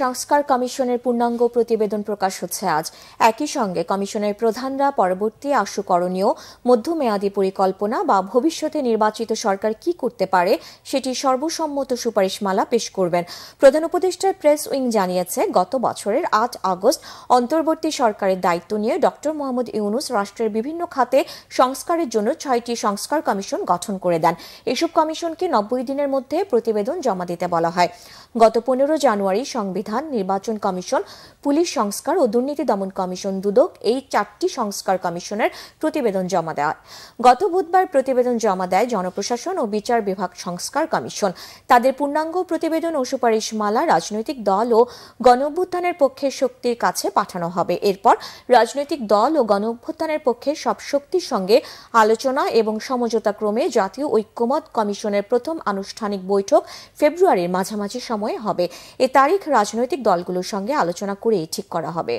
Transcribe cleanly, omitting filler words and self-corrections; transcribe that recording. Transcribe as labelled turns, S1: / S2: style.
S1: সংস্কার কমিশনের পূর্ণাঙ্গ প্রতিবেদন প্রকাশ হচ্ছে আজ। একই সঙ্গে কমিশনের প্রধানরা পরবর্তী আশু করণীয় মধ্যমেয়াদী পরিকল্পনা বা ভবিষ্যতে নির্বাচিত সরকার কি করতে পারে সেটি সর্বসম্মত সুপারিশমালা পেশ করবেন। প্রধান উপদেষ্টার প্রেস উইং জানিয়েছে, গত বছরের ৮ আগস্ট অন্তর্বর্তী সরকারের দায়িত্ব নিয়ে ড. মোহাম্মদ ইউনূস রাষ্ট্রের বিভিন্ন খাতে সংস্কারের জন্য ৬টি সংস্কার কমিশন গঠন করে দেন। এসব কমিশনকে ৯০ দিনের মধ্যে প্রতিবেদন জমা দিতে বলা হয়। গত ১৫ জানুয়ারি সংবিধান, নির্বাচন কমিশন, পুলিশ সংস্কার ও দুর্নীতি দমন কমিশন দুদক এই ৪টি সংস্কার কমিশনের প্রতিবেদন জমা দেয়। গত বুধবার প্রতিবেদন জমা দেয় জনপ্রশাসন ও বিচার বিভাগ সংস্কার কমিশন। তাদের পূর্ণাঙ্গ প্রতিবেদন ও সুপারিশমালা রাজনৈতিক দল ও গণঅভ্যুত্থানের পক্ষের শক্তির কাছে পাঠানো হবে। এরপর রাজনৈতিক দল ও গণঅভ্যুত্থানের পক্ষে সব শক্তির সঙ্গে আলোচনা এবং সমঝোতা ক্রমে জাতীয় ঐক্যমত কমিশনের প্রথম আনুষ্ঠানিক বৈঠক ফেব্রুয়ারির মাঝামাঝি সময়ে হবে। এ তারিখ রাজনৈতিক দলগুলোর সঙ্গে আলোচনা করেই ঠিক করা হবে।